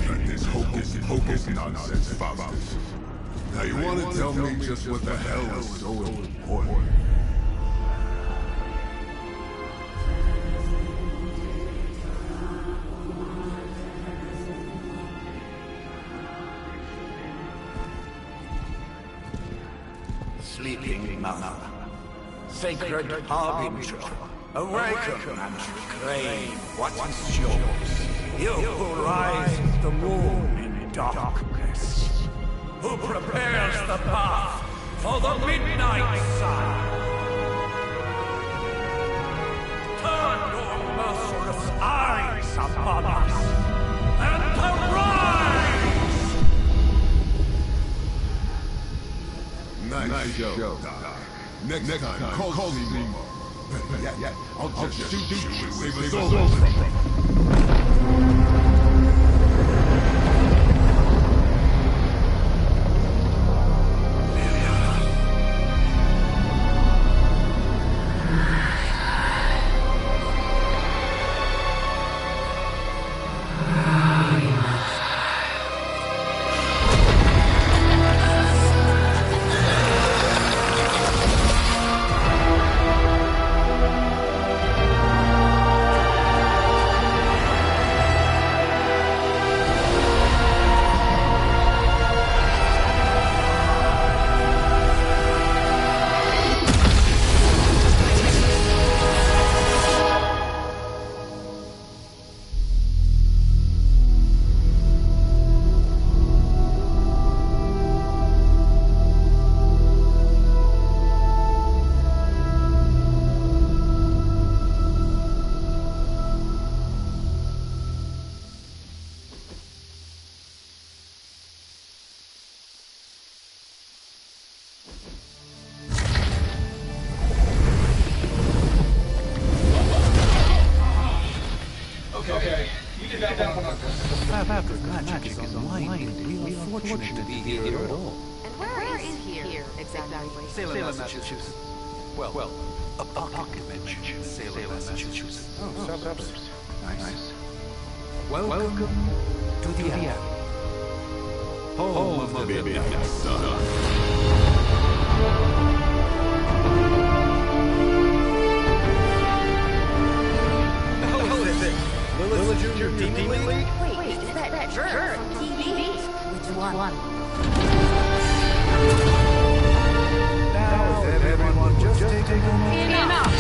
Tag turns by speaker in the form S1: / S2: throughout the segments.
S1: Let this hocus pocus nonsense, Faustus. Now you want to tell me just what the hell is so important?
S2: Sleeping mother, sacred harbinger, awaken and claim what is yours. You who rise with the moon in darkness, who prepares the path for the midnight sun. Turn your merciless eyes upon us, and arise!
S1: Nice show, Doc. Next time, call me more. Yeah, I'll just shoot you and save us all from.
S3: Okay, you did that one on purpose.
S4: Magic is unwinding. We are fortunate to be here at all.
S5: And where is here exactly?
S4: Salem, Massachusetts. Well, a pocket dimension. Salem, Massachusetts.
S3: Oh, suburbs.
S4: Nice. Welcome to the Abbey. Home of the midnight sun.
S3: Lilla Junior Demon League?
S5: Wait, is that jerk from TV? Which one?
S4: Now, if everyone just take a moment.
S5: Enough!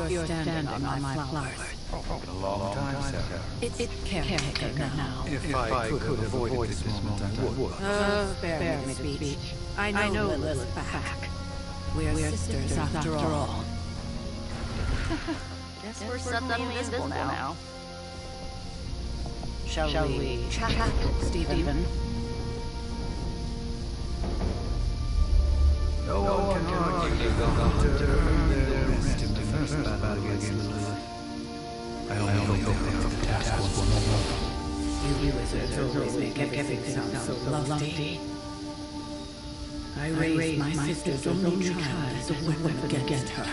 S6: You're standing on my flowers.
S4: Been a long time, Sarah.
S6: It's caretaker now.
S4: If I could have avoided this moment, I would.
S6: Spare me speech. I know Lilith's back. We're sisters after all.
S5: Guess we're suddenly invisible now.
S6: Shall we chat, Stephen?
S4: No one can argue with Doctor their rest in the first battle against Lilith. I only hope they have the task once more.
S6: You wizards always make everything sound so lovely. I raised my sister's only child as a weapon against her.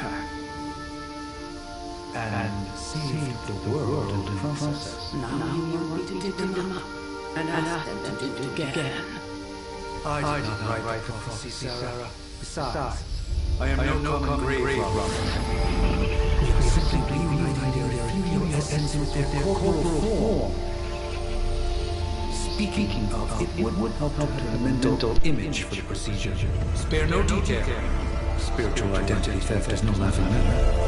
S4: And saved the world in the process.
S6: Now you want me to dig them up and ask them to do it again.
S4: I did not write prophecy, Sarah. Besides, I am no common grave robber. We are simply reuniting their ethereal essence with their corporal form. Speaking of, it would help to have a mental image for the procedure. Spare no detail. Spiritual identity theft is no laughing matter.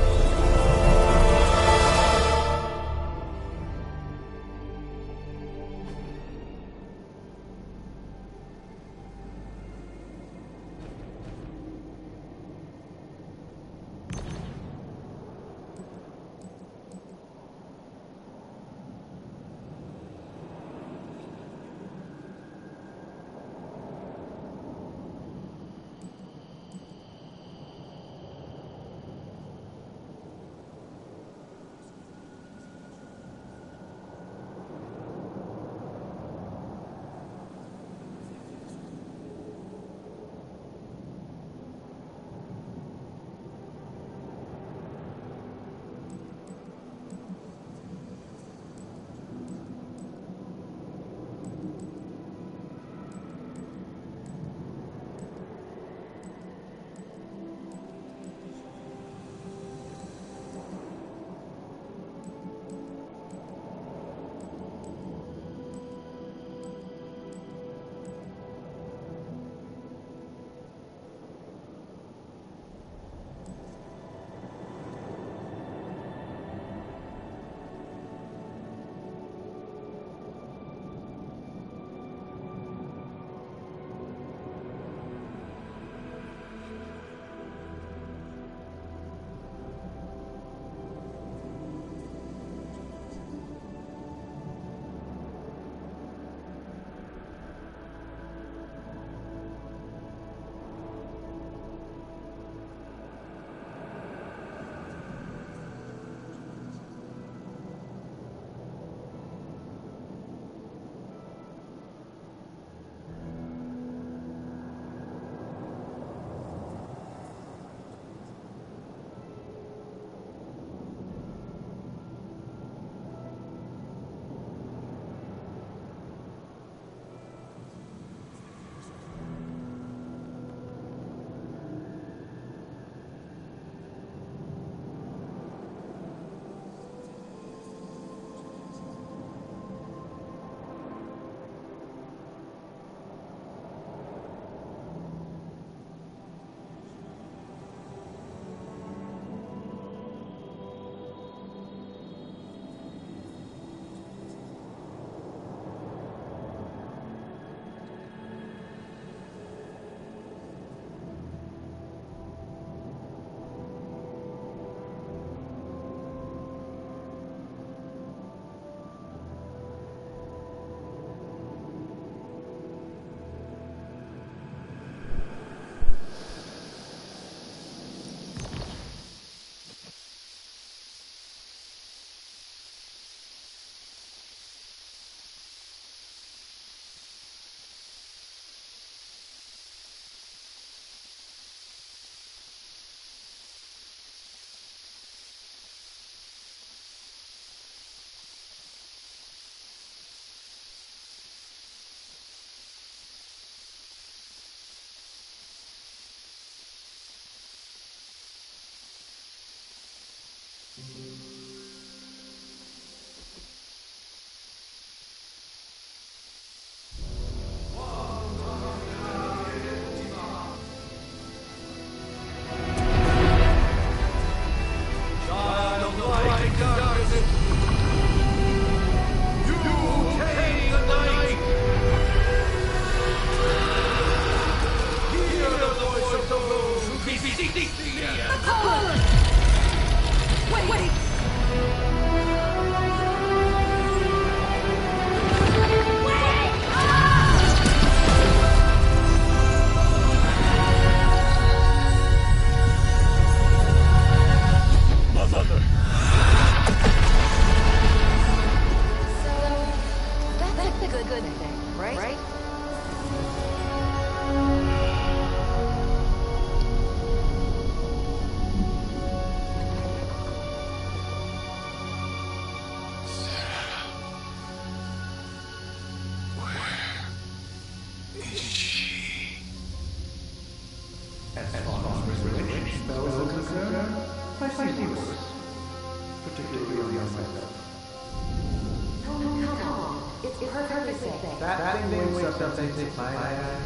S5: It hurts her to say.
S3: That thing wakes up and thinks, I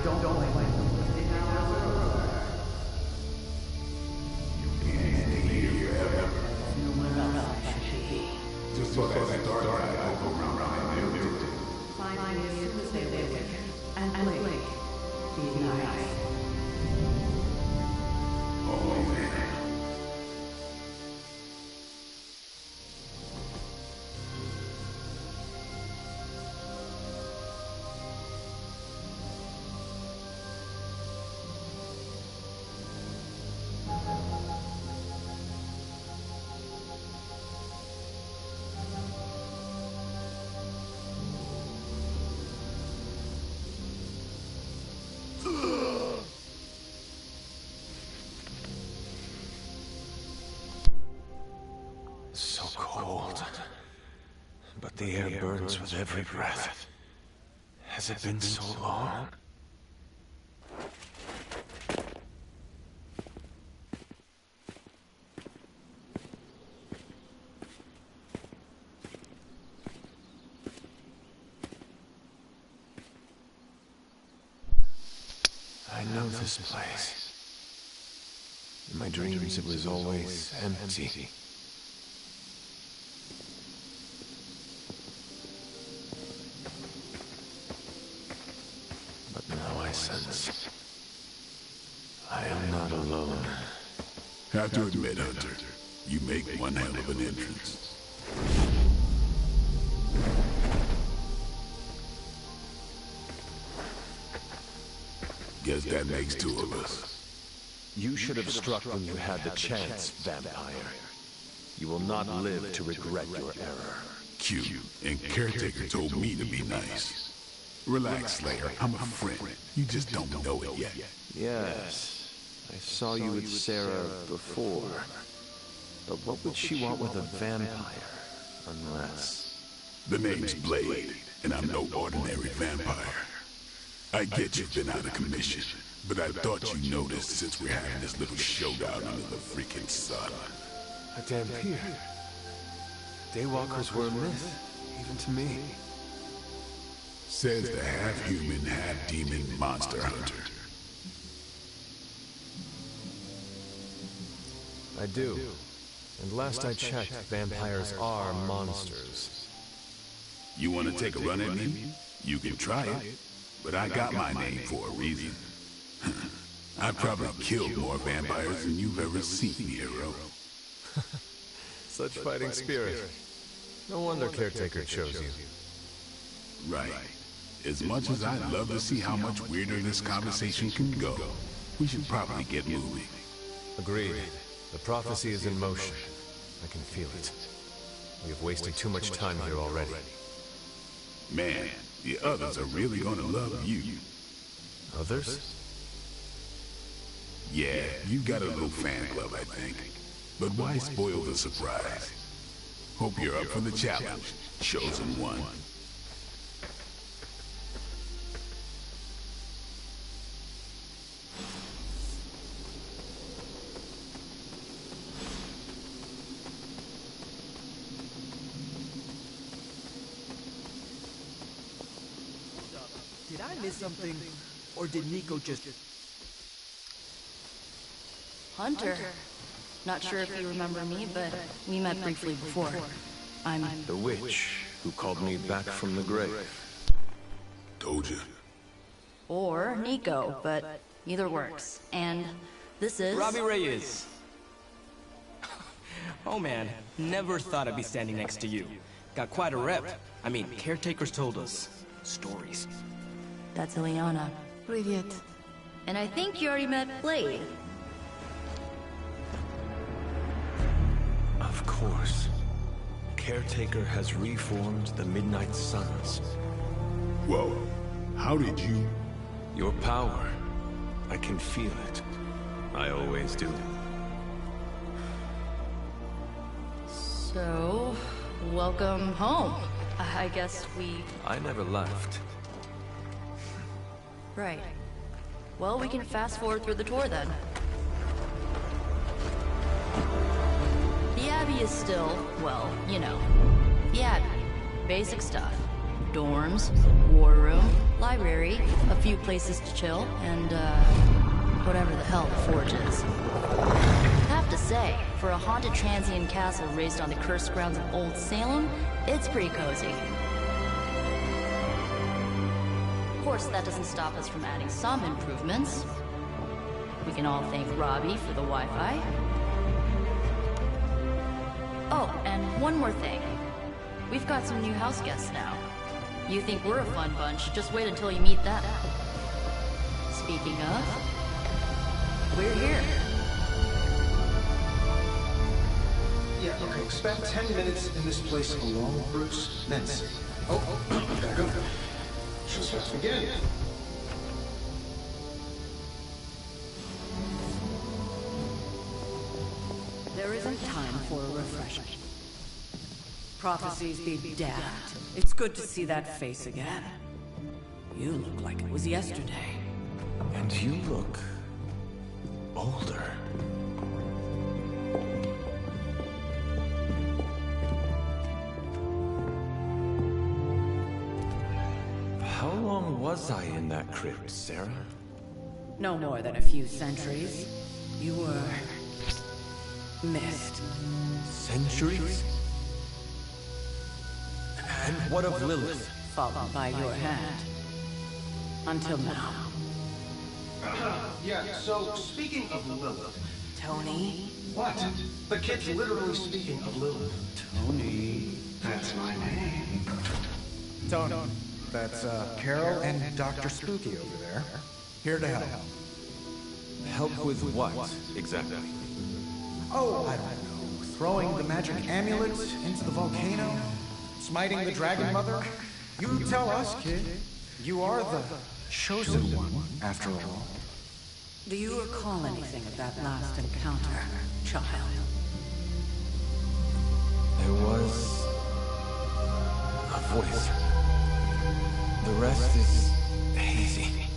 S3: don't blame him.
S1: Just so that dark guy will go around and build it.
S6: Find me as soon as they awaken. And Blake, be nice.
S1: Oh, man.
S2: So cold. But the air burns with every breath. Has it been so long? I know this place. In my dreams, it was always empty. But now I sense I am not alone.
S1: Have to admit, Hunter, you make one hell of an entrance. Guess that makes two of us.
S2: You should have struck when you had the chance, vampire. You will not live to regret your error.
S1: Q and Caretaker told me to be nice. Relax, Slayer. I'm a friend. You just don't know it yet.
S2: Yes, I saw you with Sarah before. But what would she want with a vampire? Unless...
S1: The name's Blade, and I'm no ordinary vampire. I get you've been out of commission, but I thought you noticed since we're having this little showdown under the freaking sun.
S2: A Dampier. Daywalkers were a myth, even to me.
S1: Says the half-human, half-demon monster hunter.
S2: I do. And last I checked, vampires are monsters.
S1: You want to take a run at me? You can try it, but I got my name for a reason. I've probably killed more vampires than you've ever seen, hero.
S2: Such fighting spirit. No wonder Caretaker chose you.
S1: Right. As much as I'd love to see how much weirder this conversation can go, we should probably get moving.
S2: Agreed. The prophecy is in motion. I can feel it. We have wasted too much time here already.
S1: Man, the others are really gonna love you.
S2: Others?
S1: Yeah, you got a little fan club, I think. But why spoil the surprise? Hope you're up for the challenge, Chosen One.
S7: Did I miss something? Or did Nico just...
S5: Hunter. Not sure if you remember me, but we met briefly before. I'm...
S2: The witch who called me back from the grave.
S1: Told you.
S5: Or Nico, but either works. And this is...
S7: Robbie Reyes. Oh man, never thought I'd be standing next to you. Got quite a rep. I mean, caretakers told us stories.
S5: That's Ileana.
S6: Привет.
S5: And I think you already met Blade.
S2: Of course. Caretaker has reformed the Midnight Suns.
S1: Whoa, how did you...
S2: Your power. I can feel it. I always do.
S5: So, welcome home. I guess we...
S2: I never left.
S5: Right. Well, we can fast forward through the tour then. The Abbey is still, well, you know, the Abbey. Basic stuff. Dorms, war room, library, a few places to chill, and, whatever the hell the Forge is. Have to say, for a haunted transient castle raised on the cursed grounds of Old Salem, it's pretty cozy. Of course, that doesn't stop us from adding some improvements. We can all thank Robbie for the Wi-Fi. Oh, and one more thing. We've got some new house guests now. You think we're a fun bunch, just wait until you meet them. Speaking of, we're here.
S8: Yeah, okay, spend 10 minutes in this place alone, Bruce, then see. Oh, gotta go. Just have to begin.
S6: There isn't time for a refreshment. Prophecies be damned. It's good to see that face again. You look like it was yesterday.
S9: And you look older. How long was I in that crypt, Sarah?
S6: No more than a few centuries. You were... missed.
S9: Centuries? And what of Lilith?
S6: Fallen by your hand. Until now.
S8: Yeah, so, speaking of Lilith...
S6: Tony?
S8: What? The kid's literally speaking of Lilith. Tony. That's my name.
S10: Tony. That's, Carol and Dr. Spooky over there. Here to help.
S9: Help with what, exactly?
S10: Oh, I don't know. Throwing the magic amulet into the volcano? Smiting the Dragon Mother? You tell us, kid. You are the chosen one, after all.
S6: Do you recall anything of that last encounter, child?
S9: There was... a voice. The rest is hazy.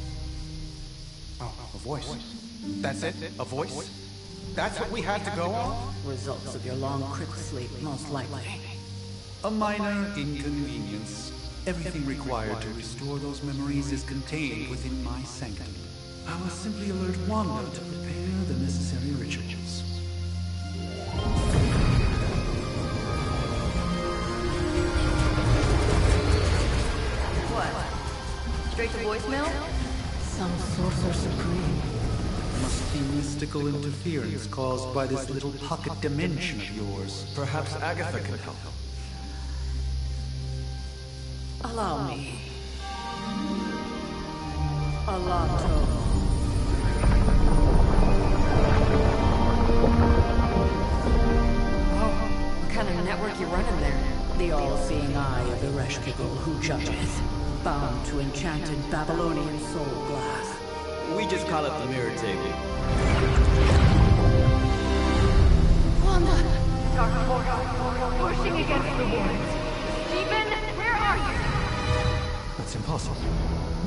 S10: Oh, a voice. That's it? A voice? That's what we had to go on?
S6: Results of your long crypt sleep, most likely.
S4: A minor inconvenience. Everything required to restore those memories is contained within my sanctum. I will simply alert Wanda to prepare the necessary rituals.
S5: What? Straight to voicemail?
S6: Some sorcerer supreme.
S4: Must be mystical interference caused by this little pocket dimension of yours.
S9: Perhaps Agatha can help.
S6: Allow me. Alato.
S5: What kind of network you running there?
S6: The all-seeing eye of the Reshkigal who judges. Bound to enchanted Babylonian soul glass.
S7: We just call it the mirror table.
S5: Wanda! Dark portal, pushing against the wards. Stephen, where are you?
S4: That's impossible.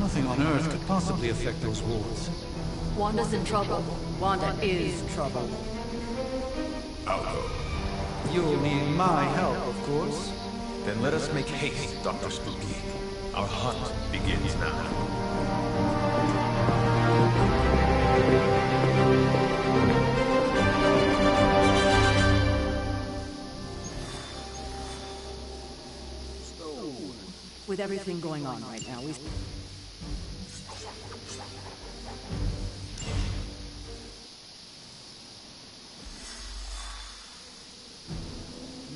S4: Nothing on Earth could possibly affect those wards.
S5: Wanda's in trouble.
S6: Wanda is trouble.
S4: You'll need my help, of course.
S9: Then let us make haste, Dr. Spooky. Our hunt begins now.
S6: With everything going on right now, we've...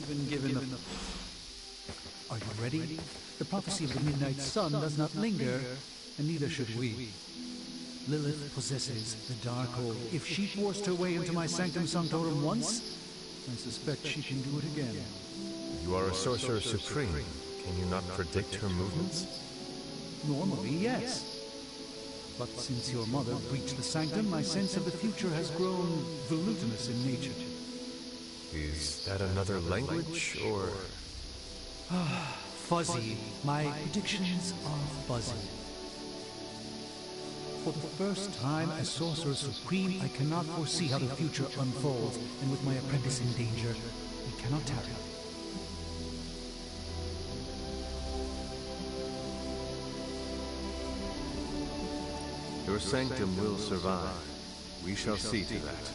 S4: Even given the... Are you ready? The prophecy of the Midnight Sun does not linger, and neither should we. Lilith possesses the Darkhold. If she forced her way into my Sanctum Sanctorum once, I suspect she can do it again.
S9: You are a sorcerer supreme. Can you not predict her movements?
S4: Normally, yes. But since your mother breached the Sanctum, my sense of the future has grown volutinous in nature.
S9: Is that another language, or...?
S4: Fuzzy. My predictions are fuzzy. For the first time as Sorcerer Supreme, I cannot foresee how the future unfolds, and with my apprentice in danger, we cannot tarry.
S9: Your sanctum will survive. We shall see to that.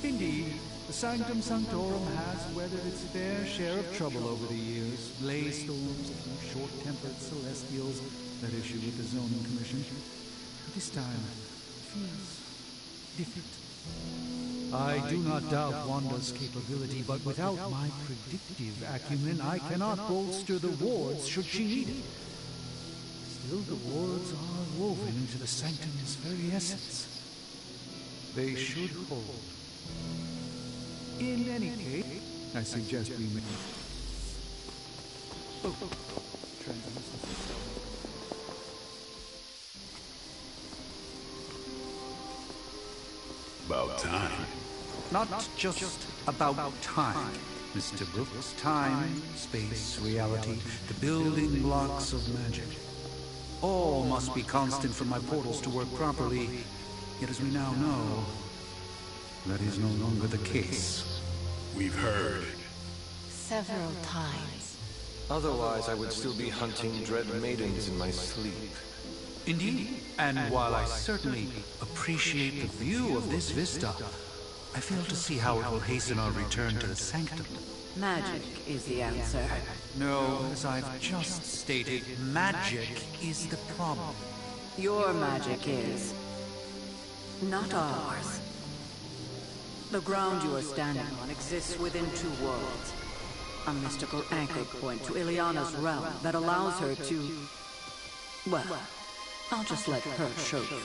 S4: Indeed, the Sanctum Sanctorum has weathered its fair share of trouble over the years. Blaze storms, a few short-tempered celestials that issue with the zoning commission. But this time, it feels different. I do not doubt Wanda's capability, but without my predictive acumen, I cannot bolster the wards should she need it. Still, the wards are woven into the Sanctum's very essence. They should hold. In any case, I suggest we make...
S1: About time.
S4: Not just about time, Mr. Brooks. Time, space, reality, the building blocks of magic. All must be constant for my portals to work properly. Yet as we now know, that is no longer the case.
S1: We've heard.
S5: Several times.
S9: Otherwise, I would still be hunting dread maidens in my sleep.
S4: Indeed, and while I certainly appreciate the view of this vista, I fail to see how it will hasten our return to the Sanctum.
S6: Magic is the answer.
S4: No, as I've just stated, magic is the problem.
S6: Your magic is, not ours. The ground you are standing on exists within two worlds. A mystical anchor point to Ileana's realm that allows her to... Well, I'll just let her show you.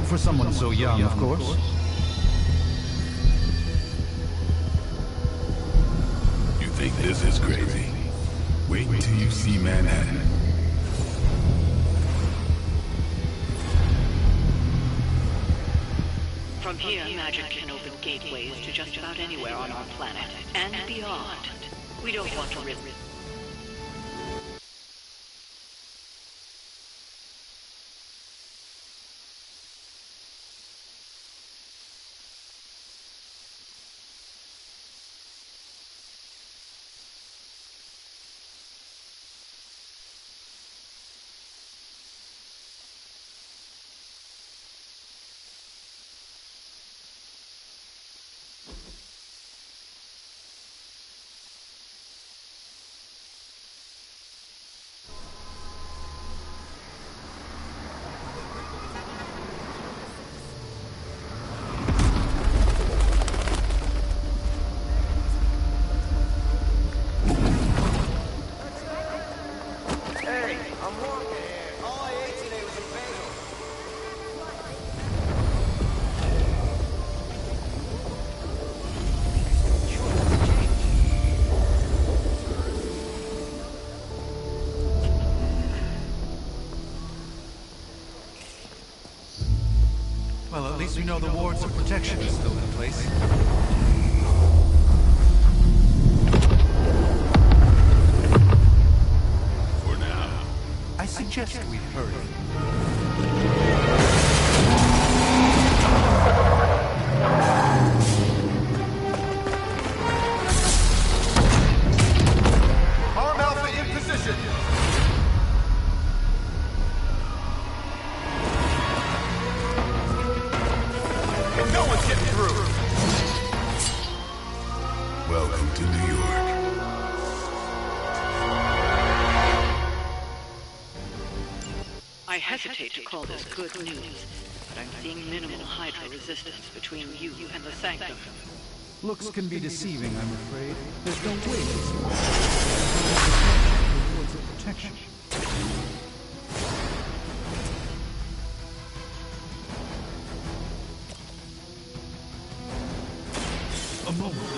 S4: For someone so young, of course.
S1: You think this is crazy? Wait until you see Manhattan.
S6: From here, magic can open gateways to just about anywhere on our planet, and beyond. We don't want to risk...
S4: Well, at least we know the wards of protection is still in place.
S1: For now.
S4: I suggest we hurry.
S1: Welcome to New York.
S6: I hesitate to call this good news, but I'm seeing minimal Hydra resistance between you and the Sanctum.
S4: Looks can be deceiving, I'm afraid. There's no way towards a protection. A moment.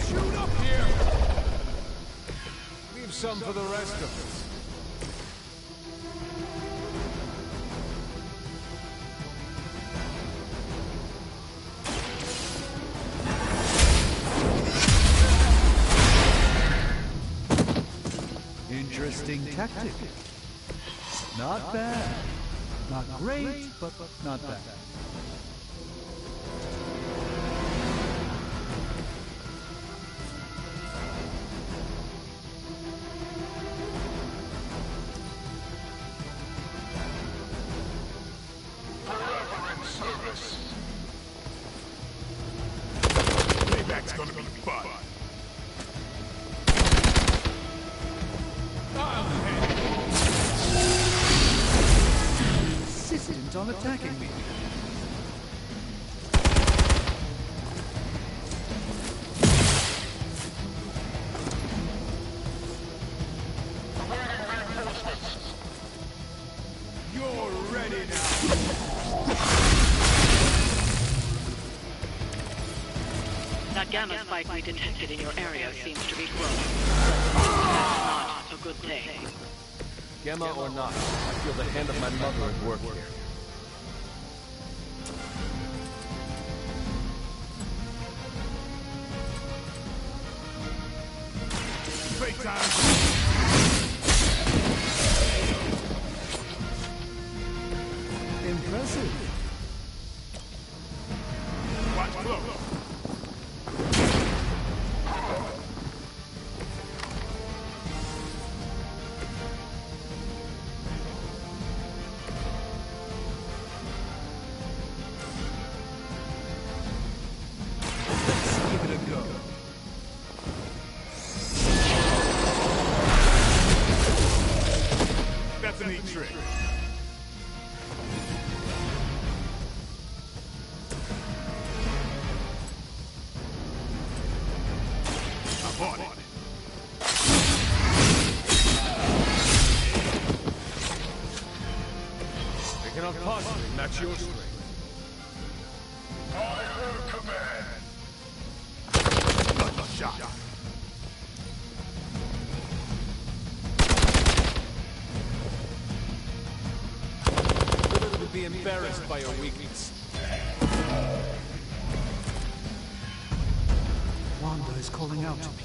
S9: Shoot up here! Leave some for the rest of us.
S4: Interesting tactic. Not bad. Not great, but not bad.
S1: Payback's gonna be fun.
S4: Insistent on attacking me.
S9: You're ready now.
S6: That gamma spike we detected in your area seems to be growing. That's not a good thing.
S7: Gamma or not, I feel the hand of my mother at work here.
S1: Playtime.
S4: Impressive.
S1: Watch close.
S4: Give it a go.
S1: That's a neat trick. I'm on it.
S9: They cannot possibly match your strength.
S1: I heard command. Another shot.
S7: You would be embarrassed by your weakness.
S4: Wanda is calling out to me.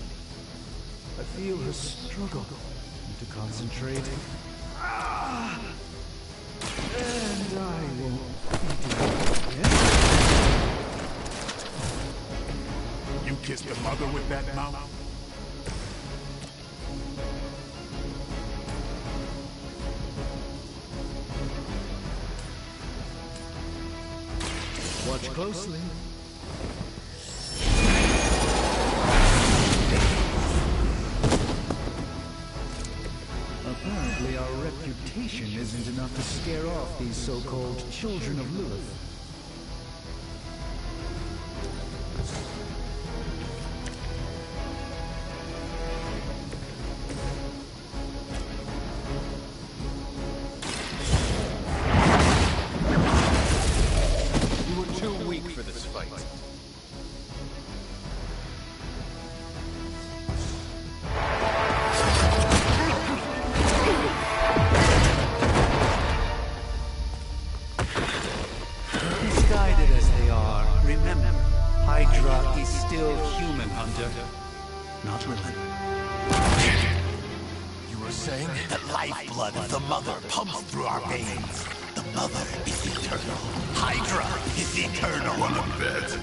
S4: I feel her struggle. Need to concentrate. And I won't be doing it again.
S1: You kissed the mother with that mouth?
S4: Watch closely. Apparently our reputation isn't enough to scare off these so-called children of Lilith.
S7: You were too weak for this fight.
S4: Misguided as they are, remember, Hydra is still human, Hunter. Not Lilith.
S2: You were saying? The lifeblood of the mother pumps through our veins. The mother is eternal. Hydra is eternal.
S1: Wanna bet?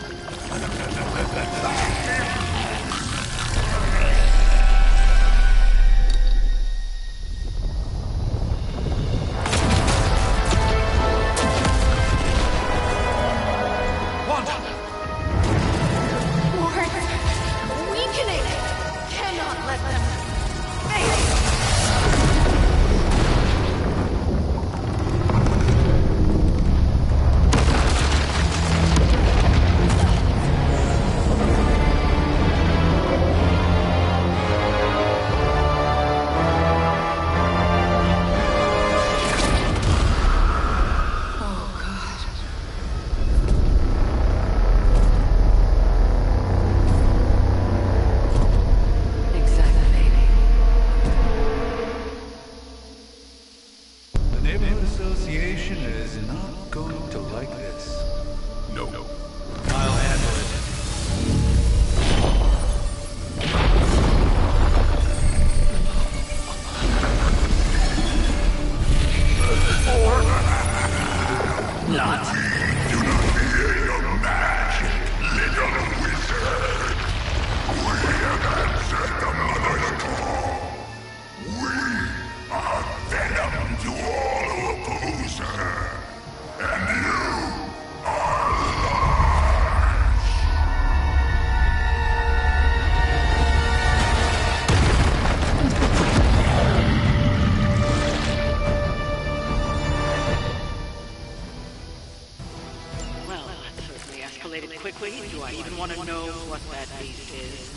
S6: escalated quickly. Do I even want to know what that beast is?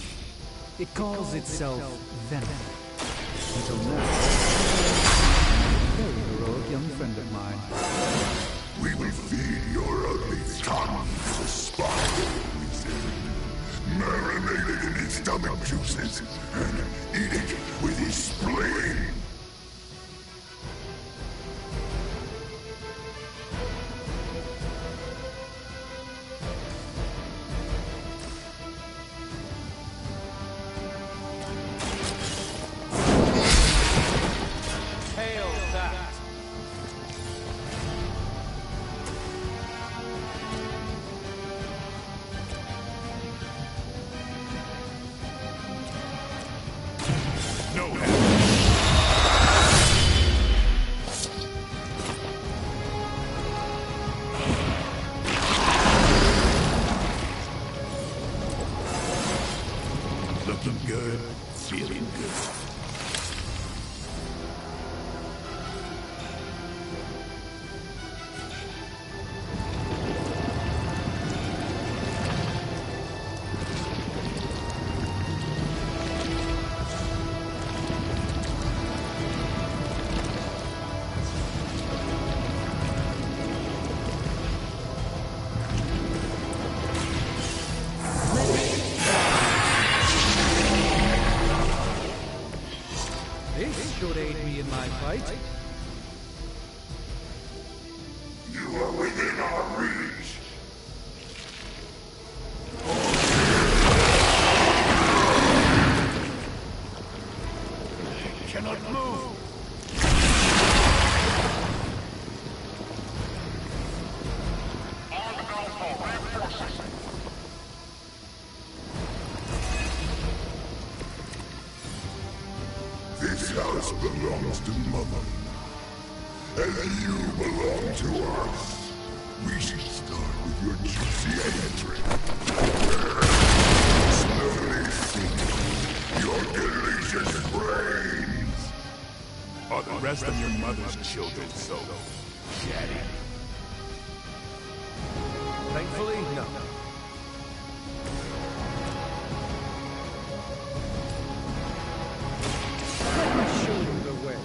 S4: It calls itself Venom. Until now, very heroic young friend of mine.
S1: We will feed your ugly tongue to the spider poison, marinate it in his stomach juices, and eat it with his spleen. Looking good, feeling good.
S4: This should aid me in my fight.
S1: You are within our reach. I cannot move. This house belongs to Mother, and you belong to us. We should start with your juicy entry. Slowly sink your delicious brains. Are the rest of your mother's children so chatty?
S7: Thankfully, no.
S4: Show you the way.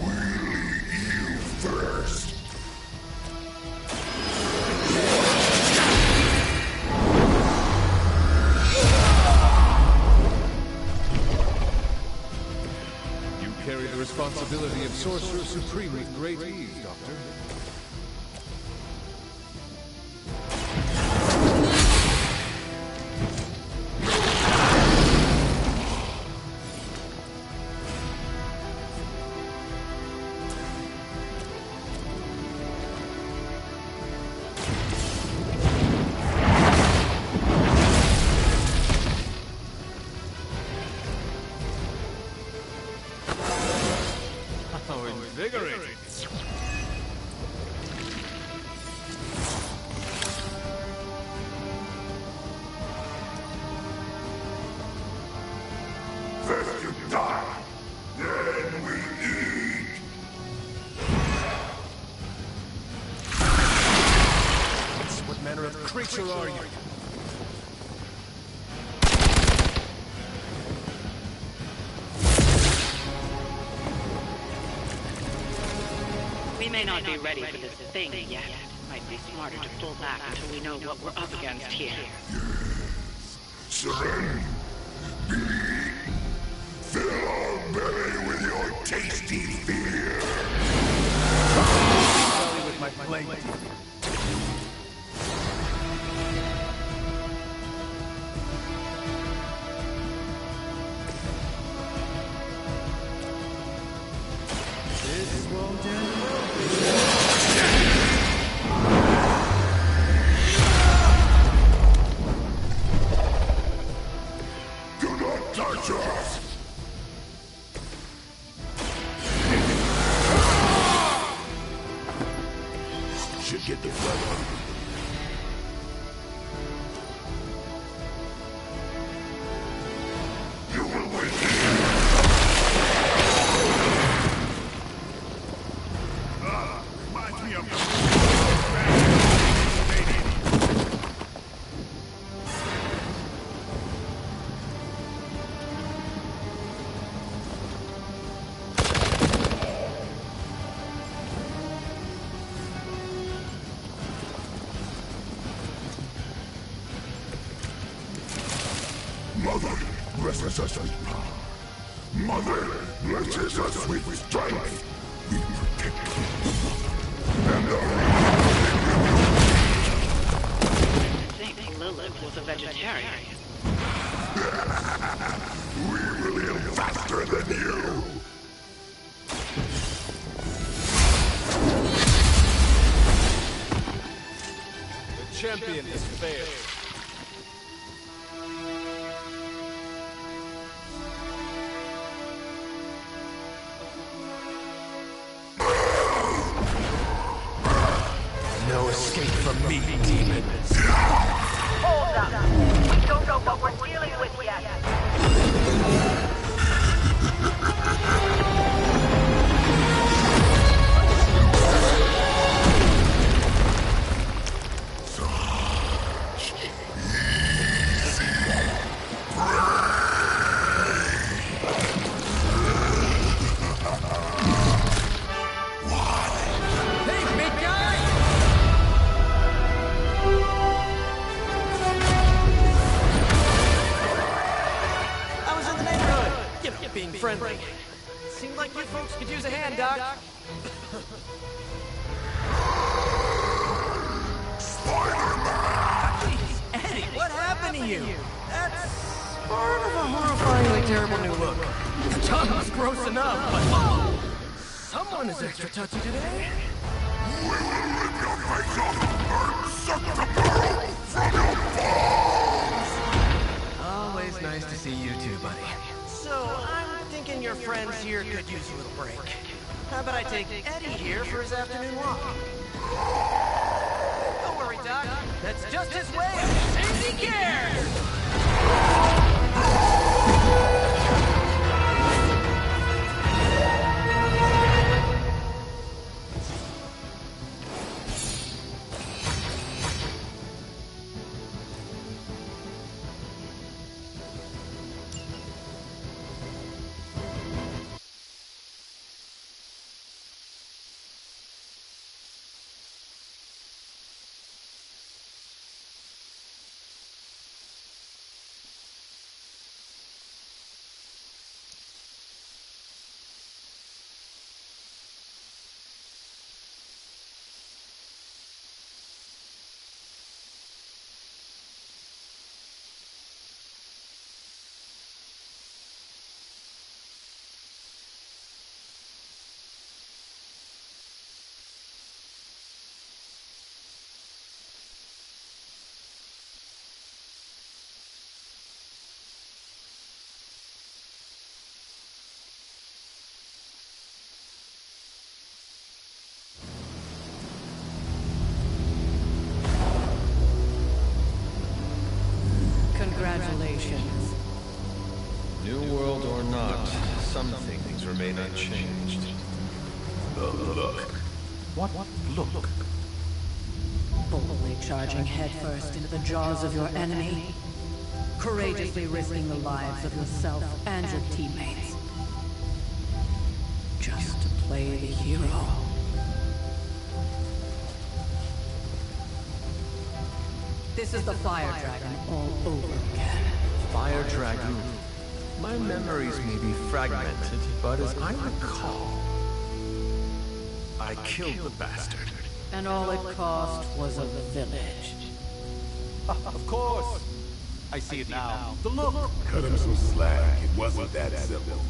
S1: We'll eat you first.
S9: You carry the responsibility of Sorcerer Supreme with great ease, Doctor. How invigorating!
S1: First you die, then we eat.
S9: What manner of creature are you?
S6: We may not be ready for this thing yet. Might be smarter to pull back until we know what we're up against here.
S1: Surrender. Be eaten. Fill our belly with your tasty fear.
S7: Probably with my blade.
S4: This won't end.
S1: Do not touch us. Should get the blood on. You will win. Father blesses us with power. Mother blesses us with strength. We protect you. And
S6: I think Lilith was a vegetarian.
S1: we will heal faster than you.
S7: The champion has failed. No escape from me, demons.
S11: Hold up. We don't know what we're dealing with yet.
S7: Being friendly. Seemed like you folks could use a hand, Doc.
S1: Spider-Man!
S7: Eddie, what happened to you? That's part of a horrifyingly terrible new look. His tongue was gross enough, but someone is extra touchy today.
S1: We will rip your face off and suck the marrow from your bones!
S7: Always nice to see you too, buddy. So, I'm thinking your friends here could use a little break. How about I take Eddie here for his afternoon walk? Don't worry, Doc. That's just his way of taking care!
S6: Congratulations.
S9: New world or not, some things remain unchanged.
S1: Look.
S10: What? Look.
S6: Boldly charging headfirst into the jaws of your enemy. Courageously risking the lives of yourself and your teammates. Just to play the hero. This is the Fire Dragon all over again.
S9: Fire Dragon. My memories may be fragmented, but as I recall, I killed the bastard.
S6: And all it cost was a village.
S4: Of course. I see it now. The look.
S1: Cut him some slack. It wasn't that simple.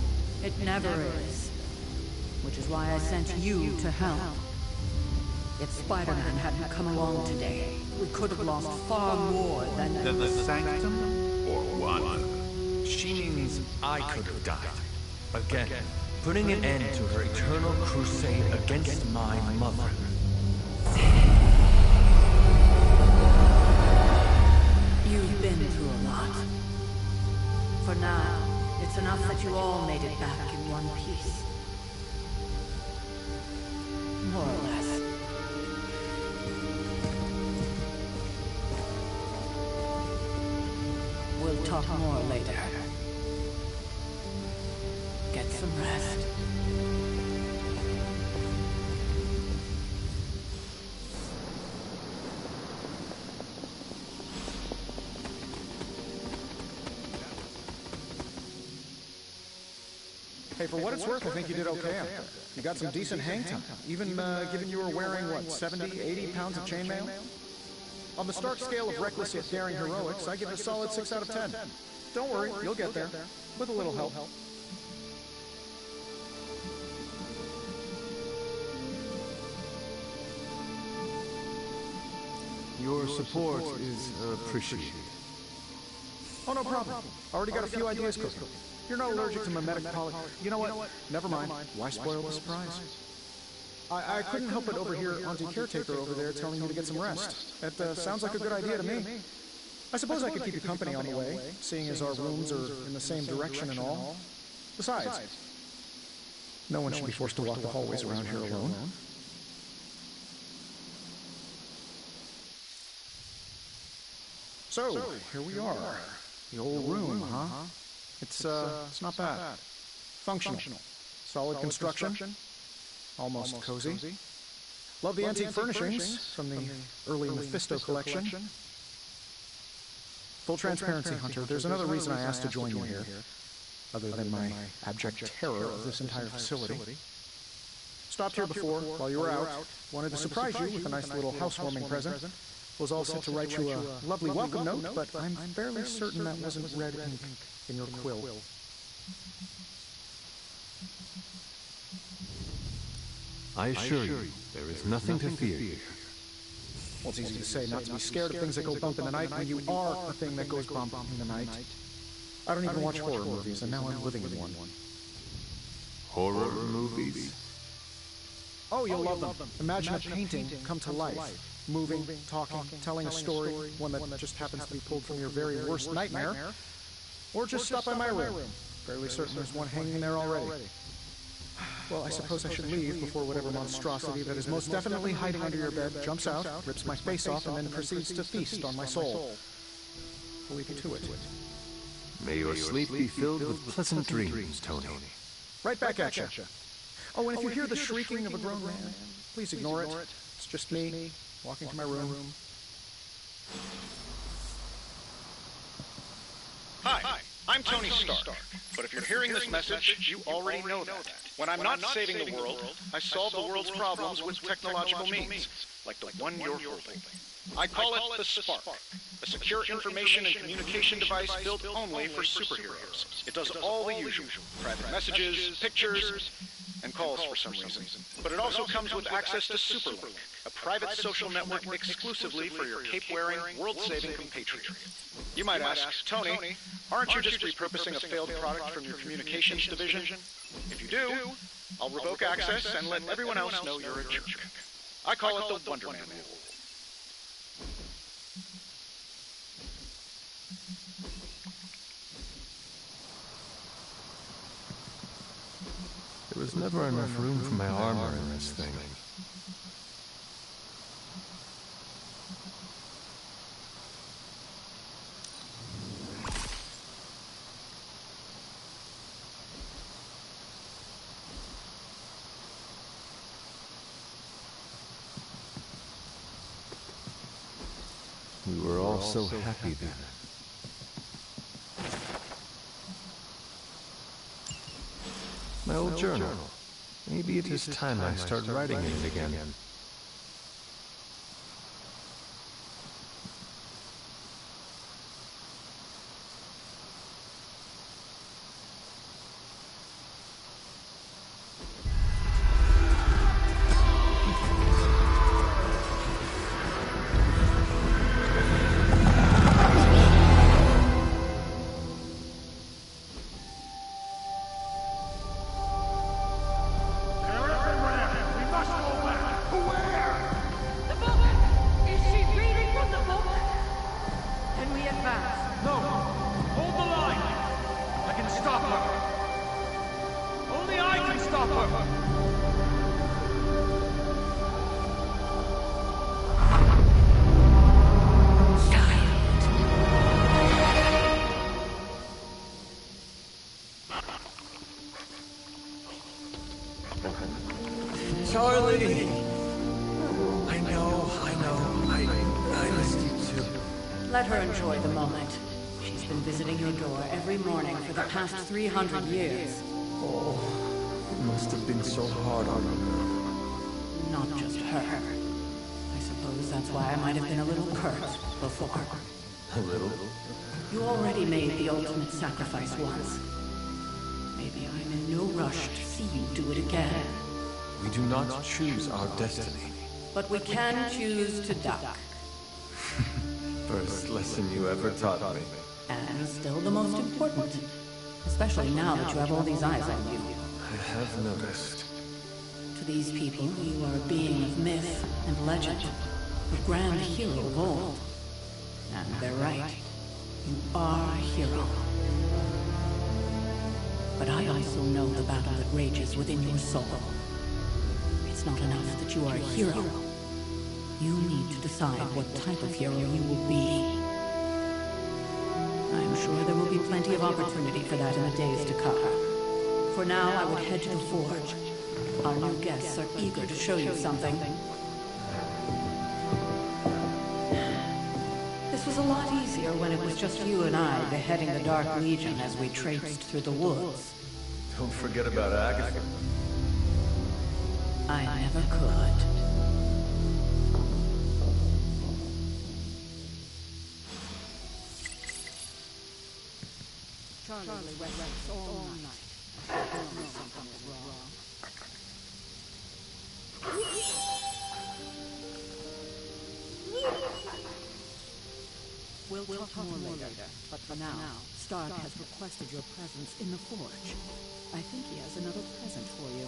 S6: It never is. Which is why I sent you to help. If Spider-Man hadn't come along today, we could have lost far more than...
S4: The Sanctum?
S1: Or one.
S9: She means I could have died. Again, putting an end to her eternal crusade against my mother.
S6: You've been through a lot. For now, it's enough that you all made it back in one piece. More or less. We'll talk more later. Get some rest.
S10: Hey, for what it's worth, I think you did okay out there. You got some decent hang time, even given you were wearing, what, 70, 80 pounds of chainmail? On the Stark scale of reckless yet daring heroics, I give it a solid 6 out of 10. Don't worry, you'll get there, with a little help.
S9: Your support is appreciated.
S10: Oh, no problem. Already got a few ideas cooking. You're not allergic to mimetic poly... You know what? Never mind. Why spoil the surprise? I couldn't help but overhear Auntie Caretaker over there telling you to get some rest. That sounds like a good idea to me. I suppose I could keep you company on the way, seeing as our rooms are in the same direction and all. Besides, no one should be forced to walk the hallways around here alone. So, here we are. The old room, huh? It's not bad. Functional. Solid construction. Almost cozy. Love the antique furnishings from the early Mephisto collection. Full transparency, Hunter, there's another reason I asked to join you here, other than my abject terror of this entire facility. Stopped here before, while you were out. Wanted to surprise you with a nice little housewarming present. Was all set to write you a lovely welcome note, but I'm fairly certain that wasn't red ink in your quill.
S9: I assure you, there is nothing to fear here.
S10: Well, it's easy to say not to be scared of things that go bump in the night when you are a thing that goes bump in the night. I don't even watch horror movies, and now I'm living in one.
S9: Horror movies?
S10: Oh, you'll love them. Imagine a painting come to life. Moving, talking, telling a story, one that just happens to be pulled from your very worst nightmare. Or just stop by my room. Fairly certain there's one hanging there already. Well, I suppose I should leave before whatever monstrosity that is most definitely hiding under your bed jumps out, rips my face off, and then proceeds to feast on my soul. I'll leave you to it.
S9: May your sleep be filled with pleasant dreams, Tony.
S10: Right back at you. Oh, and if you hear the shrieking of a grown man, please ignore it. It's just me, walking to my room.
S12: Hi, I'm Tony Stark. But if you're hearing this message, you already know that. When I'm not saving the world, I solve the world's problems with technological means, like the one you're holding. I call it the Spark, a secure information and communication device built only for superheroes. It does all the usual, private messages, pictures, and calls for some reason. But it also comes with access to Superlink, a private social network exclusively for your cape-wearing, world-saving compatriots. You might ask, Tony, aren't you just repurposing a failed product from your communications division? If you do, I'll revoke access and let everyone else know you're a jerk. I call it the Wonder Man rule.
S9: There was never enough room for my armor in this thing. We were all so happy then. My old journal. Maybe it is time I start writing in it again.
S7: Charlie! I know. I missed you too.
S6: Let her enjoy the moment. She's been visiting your door every morning for the past 300 years.
S9: Oh, it must have been so hard on her.
S6: Not just her. I suppose that's why I might have been a little curt before.
S9: A little?
S6: You already made the ultimate sacrifice once. Maybe I'm in no rush to see you do it again.
S9: We do not choose our destiny.
S6: But we can choose to duck.
S9: First lesson you ever taught me.
S6: And still the most important. Especially now that you have all these eyes on you.
S9: I have noticed.
S6: To these people, you are a being of myth and legend. A grand hero of old. And they're right. You are a hero. But I also know the battle that rages within your soul. It's not enough that you are a hero. You need to decide what type of hero you will be. I'm sure there will be plenty of opportunity for that in the days to come. For now, I would head to the forge. Our new guests are eager to show you something. This was a lot easier when it was just you and I beheading the Dark Legion as we traipsed through the woods.
S9: Don't forget about Agatha.
S6: I never could. Charlie rests all night. I know something is wrong. We'll talk more later, but for now, Stark has requested your presence in the forge. I think he has another present for you.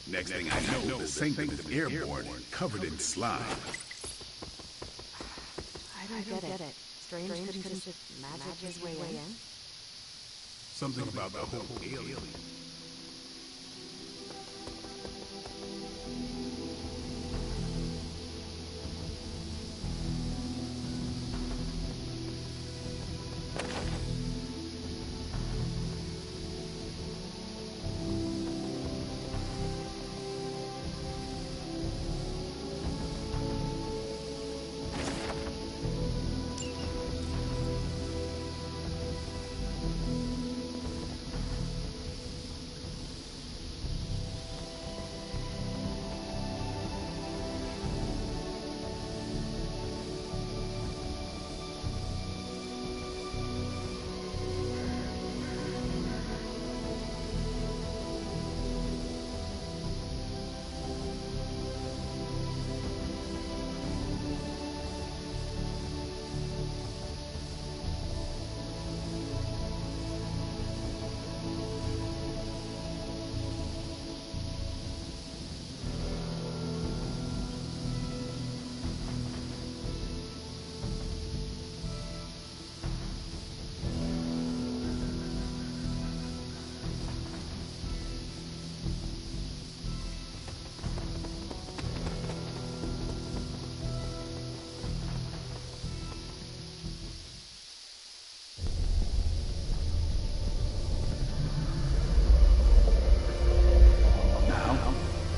S1: Next thing I know, the sanctum is airborne and covered in slime.
S5: I don't get it. Strange couldn't just magic his way in?
S1: Something about the whole alien.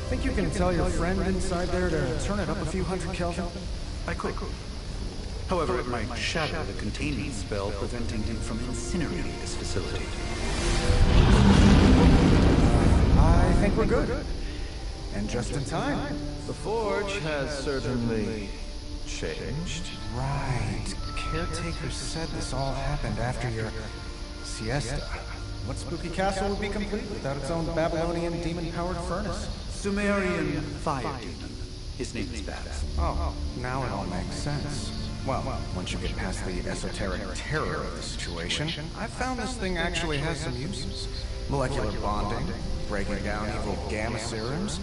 S10: Think you can tell your friend inside there to turn it up a few hundred Kelvin?
S4: I could. However, it might shatter the containment spell, preventing him from incinerating this facility.
S10: I think we're good. And just in time.
S9: The Forge has certainly changed.
S10: Right. Caretaker said this all happened after your siesta. What spooky castle would be complete without its own Babylonian demon-powered furnace?
S4: Sumerian fire demon. His name is Babs.
S10: Oh, now it all makes sense. Well, once you get past the esoteric terror of the situation, I've found this thing actually has some uses. Molecular bonding, breaking down evil gamma serums,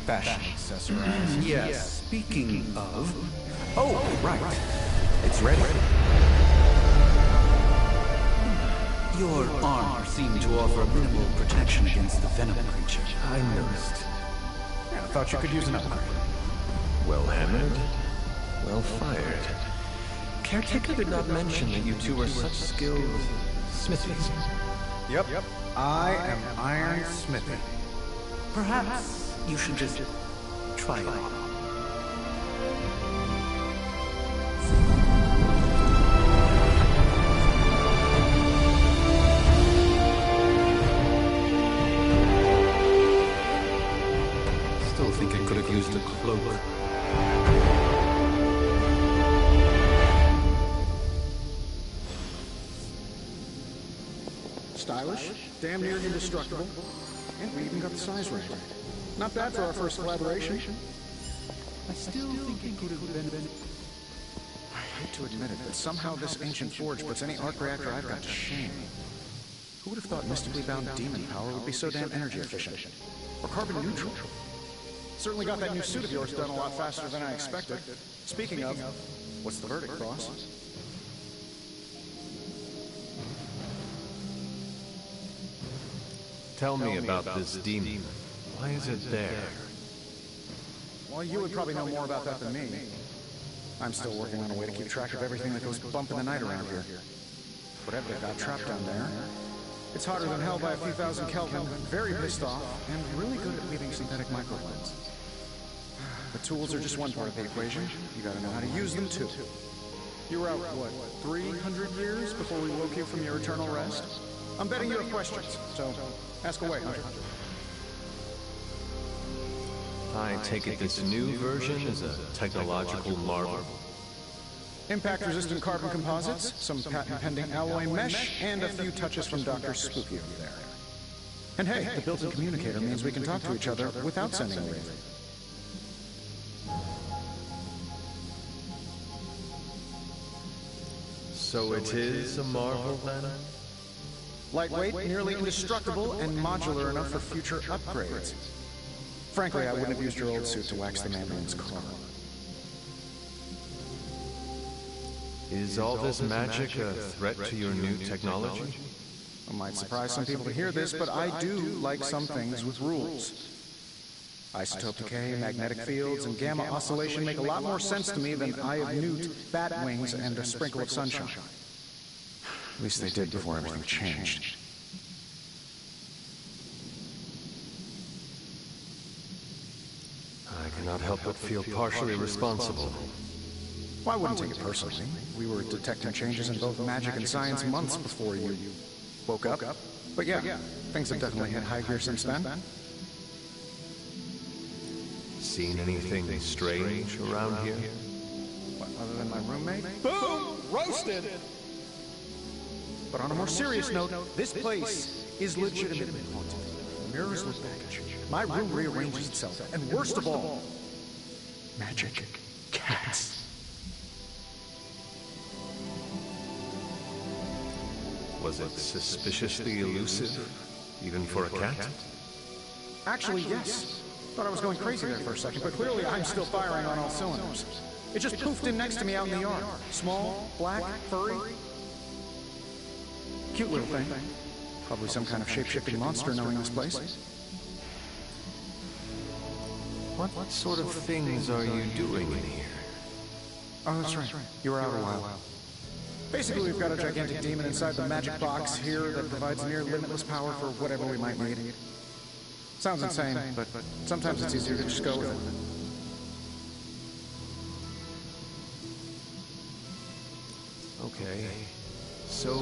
S10: fashion accessories.
S4: Yes, speaking of...
S10: Oh, right. It's ready.
S4: Your armor seemed to offer minimal protection against the venom creature.
S9: I noticed.
S10: Yeah, I thought you could use an upgrade.
S9: Well hammered, well fired. Caretaker did not mention that you two are such skilled smithies.
S10: Yep. I am Iron Smithy.
S4: Perhaps you should just try it on. Still think it could have used a cloak.
S8: Stylish, damn near indestructible, and we even got the size right. Not bad for our first collaboration.
S4: I still think it could have been...
S10: I hate to admit it, but somehow this ancient forge puts any arc reactor I've got to shame. Who would have thought mystically bound demon power would be so damn energy efficient? Or carbon neutral?
S8: Certainly got that new suit of yours done a lot faster than I expected. Speaking of, what's the verdict, boss?
S9: Tell me about this demon. Why is it there?
S8: Well, you would probably know more about that than me. I'm still working on a way to keep track of everything that goes bump in the night around here. Whatever they got trapped down there, it's hotter than hell by a few thousand Kelvin, very pissed off, and really good at weaving synthetic microblades. The tools are just one part of the equation. You gotta know how to use them too. You were out, what, 300 years before we woke you from your eternal rest? I'm betting you have questions, so ask away, Hunter.
S9: I take it this new version is a technological marvel.
S8: Impact-resistant carbon composites, some patent-pending alloy mesh, and a few touches from Dr. Spooky over there. And hey, the built-in communicator means we can talk to each other without sending a wave.
S9: So it is a marvel, then?
S8: Lightweight, nearly indestructible, and modular enough for future upgrades. Frankly, I wouldn't have used your old suit to wax the Mandarin's car.
S9: Is all this magic a threat to your new technology?
S8: It might surprise some people to hear this, but I do like some things with rules. Isotope decay, magnetic fields, and gamma oscillation make a lot more sense to me than Eye of Newt, bat wings, and a sprinkle of sunshine.
S10: At least they did before everything changed.
S9: I cannot help but feel partially responsible.
S10: Well, I wouldn't take it personally. We were detecting changes in both magic and science months before you woke up. But yeah, things have definitely hit high gear since then.
S9: Seen anything strange around here?
S10: What, other than my roommate?
S8: Boom! Roasted!
S10: But on a more serious note, this place is legitimately haunted. Mirrors look back at you. My room rearranges itself. And worst of all, magic cats.
S9: Was it suspiciously elusive, even for a cat?
S8: Actually, yes. Thought I was going crazy there for a second, but clearly I'm still firing on all cylinders. It just poofed in next to me out in the yard. Small, black, furry. Cute little thing. Probably some kind of shape-shifting monster knowing this place.
S9: What sort of things are you doing in here?
S10: Oh, that's right. You were out a while.
S8: Basically, we've got a gigantic demon inside the magic box here that provides near limitless power for whatever we might need. Sounds insane, but sometimes it's easier to just go with it.
S9: Okay. So,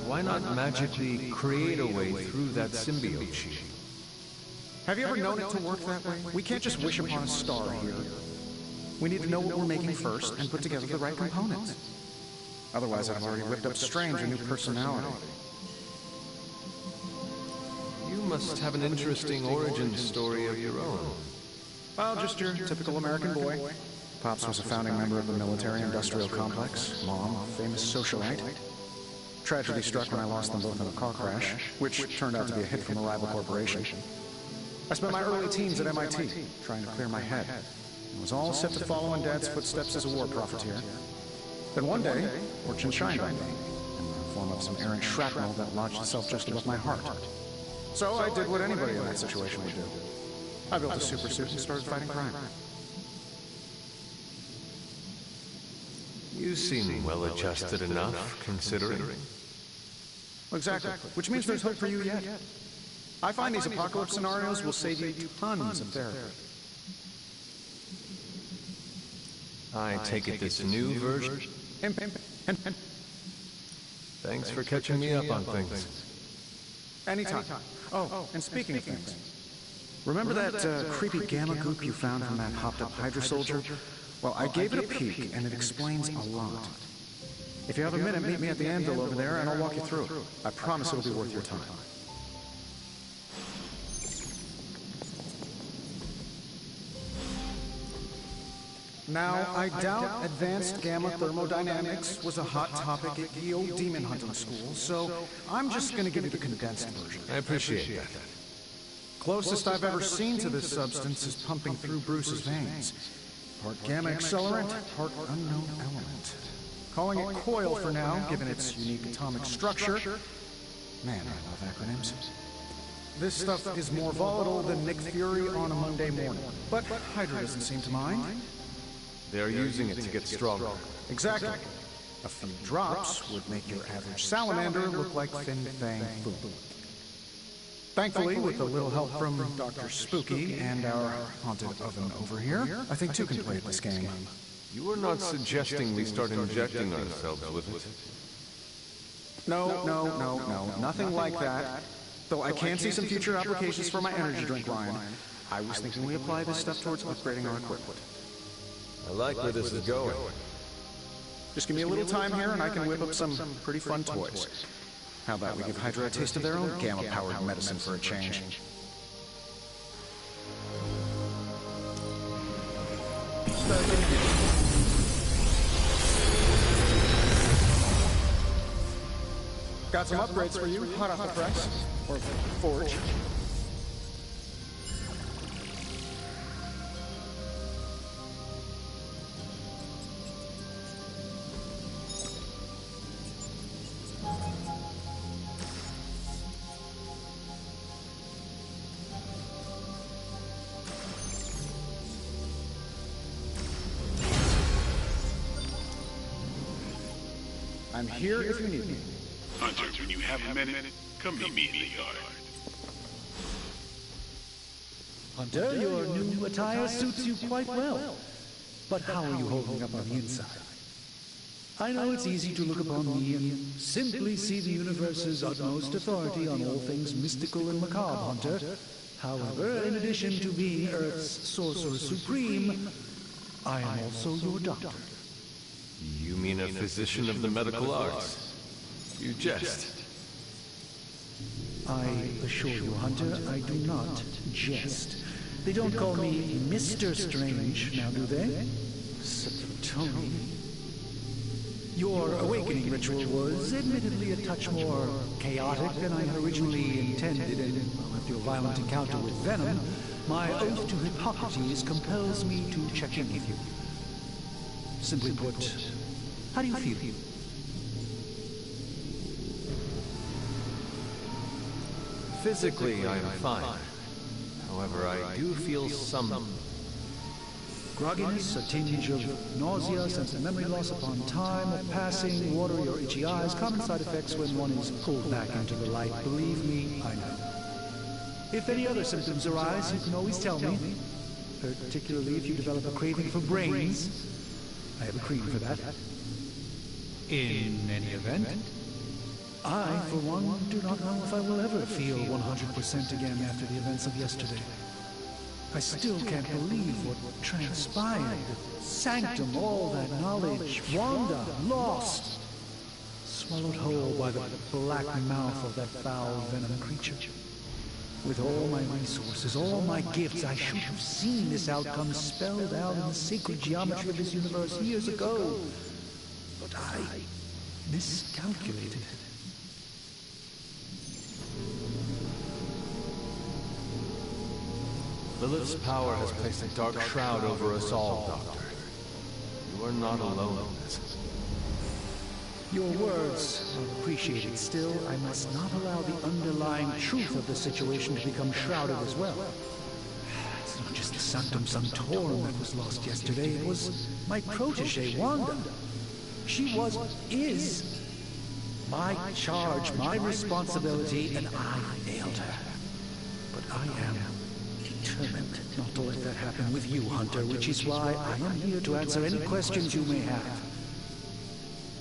S9: why not magically create a way through that symbiote shield?
S8: Have you ever known it to work that way? We can't just wish upon a star here. We need to know what we're making first and put together the right components. Otherwise, I've already whipped up Strange a new personality.
S9: You must have an interesting origin story of your own.
S8: Well, just your typical American boy. Pops was a founding member of the military-industrial complex. Mom, a famous socialite. Tragedy struck when I lost them both in a car crash, which turned out to be a hit from a rival corporation. I spent my early teens at MIT, trying to clear my head. I was all set to follow in Dad's footsteps as a war profiteer. Then one day, fortune shined on me, in the form of some errant shrapnel that lodged itself just above my heart. So I did what anybody in that situation would do. I built a super suit and started fighting crime.
S9: You seem well-adjusted enough, considering.
S8: Exactly, which means there's hope for you yet. I find these apocalypse scenarios will save you tons of therapy.
S9: I take it this new version? Thanks for catching me up on things.
S8: Anytime. Oh, and speaking of things, remember that creepy gamma goop you found from that hopped-up Hydra soldier? Well, I gave it a peek, and it explains a lot. If you have a minute, meet me at the anvil over there, and I'll walk you through it. I promise it'll be worth your time. Now, I doubt advanced gamma thermodynamics was a hot topic at ye old demon hunting school, so I'm just going to give you the condensed version.
S9: I appreciate that.
S8: Closest I've ever seen to this substance is pumping through Bruce's veins. Part gamma accelerant, part unknown element. Calling it coil for now, given its unique atomic structure. Man, I love acronyms. This stuff is more volatile than Nick Fury on a Monday morning, but Hydra doesn't seem to mind.
S9: They're using it to get stronger.
S8: Exactly. A few drops would make your average salamander look like Fin Fang Foom. Thankfully, with a little help from Dr. Spooky and our haunted oven over here, I think two can play at this game.
S9: You are not suggesting we start injecting ourselves with it?
S8: No. Nothing like that. Though I can see some future applications for my energy drink line. I was thinking we apply this stuff towards upgrading our equipment.
S9: I like where this is going.
S8: Just give me a little time here and I can whip up some pretty fun toys. How about we give Hydra a taste of their own gamma-powered medicine for a change? Got some upgrades for you, hot off the press. Or forge. I'm here if you need me.
S1: Hunter, when you have a minute, come meet me in the yard.
S13: Hunter, your new attire suits you quite well. But how are you holding up on the inside? I know it's easy to look upon me and simply see the universe's utmost authority on all things mystical and macabre, Hunter. However, in addition to being Earth's Sorcerer Supreme, I am also your doctor.
S9: You mean a physician of the medical arts? You jest.
S13: I assure you, Hunter, I do not jest. They don't call me Mr. Strange, now do they? Tony. Your awakening ritual was admittedly a touch more chaotic than I had originally intended, and after your violent encounter with Venom, my oath to Hippocrates compels me to check in with you. Simply put, how do you feel?
S9: Physically, I am fine. However, I do feel some
S13: grogginess, a tinge of nausea, sense of memory loss upon time of passing, watery or itchy eyes, common side effects when one is pulled back into the light. Believe me, I know. If any other symptoms arise, you can always tell me. Particularly if you develop a craving for brains. I have a cream for that. In any event, I, for one, do not know if I will ever feel 100% again after the events of yesterday. I still can't believe what transpired. Sanctum, all that knowledge. Wanda, lost. Swallowed whole by the black mouth of that foul venom creature. With all my resources, all my gifts, I should have seen this outcome spelled out in the sacred geometry of this universe years ago. But I miscalculated.
S9: Lilith's power has placed a dark shroud over us all, Doctor. You are not alone in this.
S13: Your words are appreciated. Still, I must not allow the underlying truth of the situation to become shrouded as well. It's not just the Sanctum Sanctorum that was lost yesterday. It was my protege, Wanda. She is my charge, my responsibility, and I failed her. But I am determined not to let that happen with you, Hunter, which is why I am here to answer any questions you may have.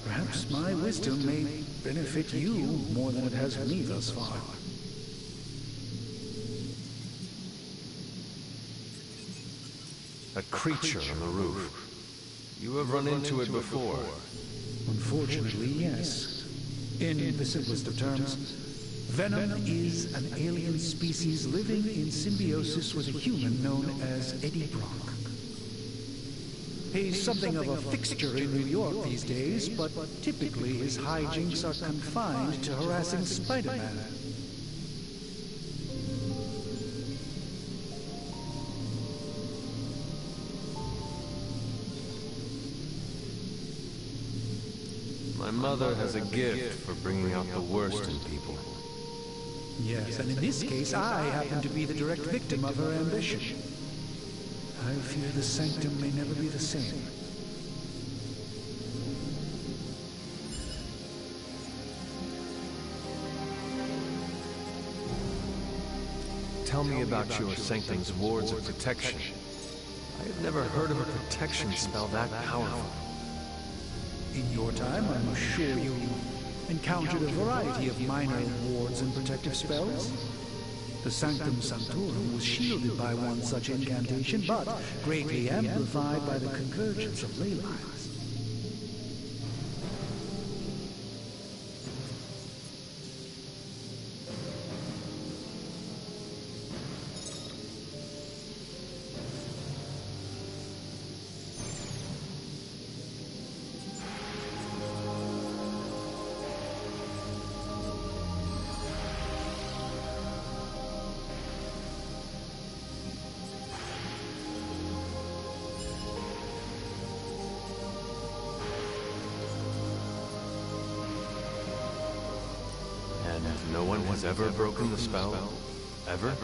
S13: Perhaps my wisdom may benefit you more than it has me thus far.
S9: A creature on the roof. You have run into it before.
S13: Unfortunately, yes. In the simplest of terms, Venom is an alien species living in symbiosis with a human known as Eddie Brock. He's something of a fixture in New York these days, but typically his hijinks are confined to harassing Spider-Man.
S9: My mother has a gift for bringing out the worst in people.
S13: Yes, and in this case, I happen to be the direct victim of her ambition. I fear the Sanctum may never be the same.
S9: Tell me about your Sanctum's wards of protection. I have never heard of a protection spell that powerful.
S13: In your time, I'm sure you encountered a variety of minor wards and protective spells. The Sanctum Sanctorum was shielded by one such incantation, but greatly amplified by the convergence of ley lines.
S9: No one has ever broken the spell? Ever?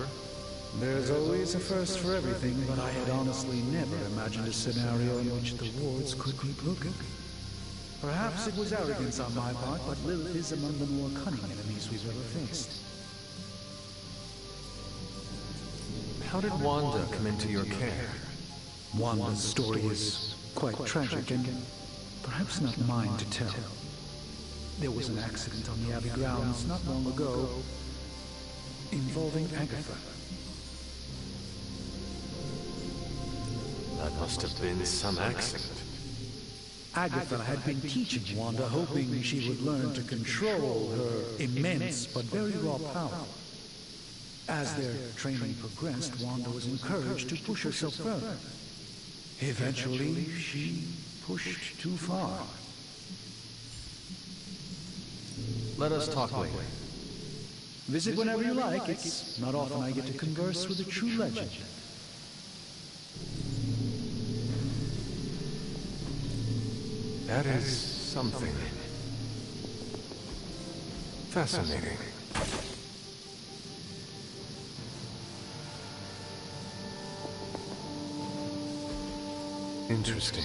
S13: There's always a first for everything, but I had honestly never imagined a scenario in which the wards could be broken. Perhaps it was arrogance on my part, but Lilith is among the more cunning enemies we've ever faced.
S9: How did Wanda come into your care?
S13: Wanda's story is quite tragic and perhaps not mine to tell. There was an accident on the Abbey grounds not long ago involving Agatha.
S9: That must have been some accident.
S13: Agatha had been teaching Wanda, hoping she would learn to control her immense but very raw power. As their training progressed, Wanda was encouraged to push herself further. Eventually, she pushed too far.
S9: Let us talk later.
S13: Visit whenever you like. It's not often I get to converse with a true legend.
S9: That is something. Fascinating. Interesting.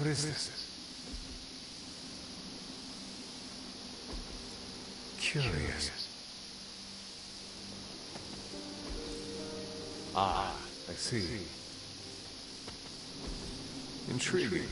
S1: What is this? Curious. Ah, I see. Intriguing.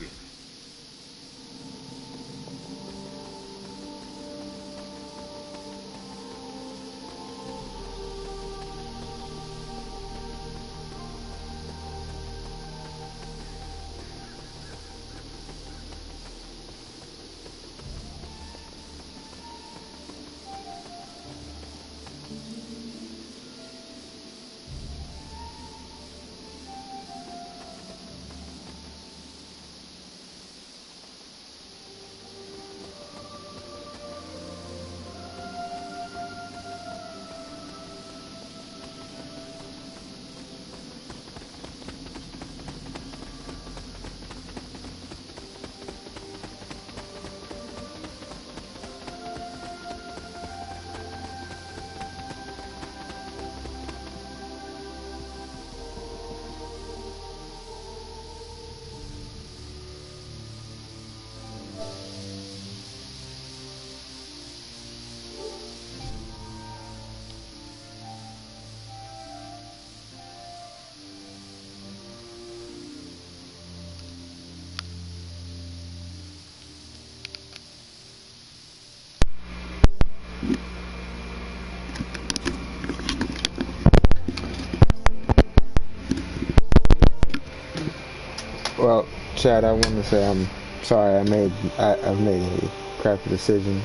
S14: Well, Chad, I want to say I'm sorry. I've made a crappy decision,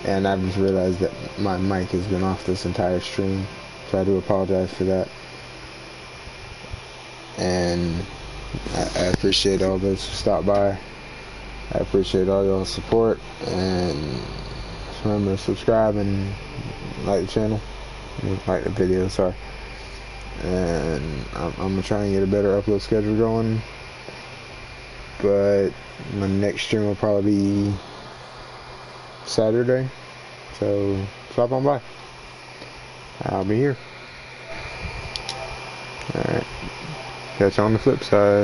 S14: and I've just realized that my mic has been off this entire stream, so I do apologize for that. And I appreciate all those who stopped by. I appreciate all y'all's support, and just remember to subscribe and like the channel, like the video. Sorry. And I'm gonna try and get a better upload schedule going, but my next stream will probably be Saturday, so stop on by. I'll be here. Alright, catch you on the flip side.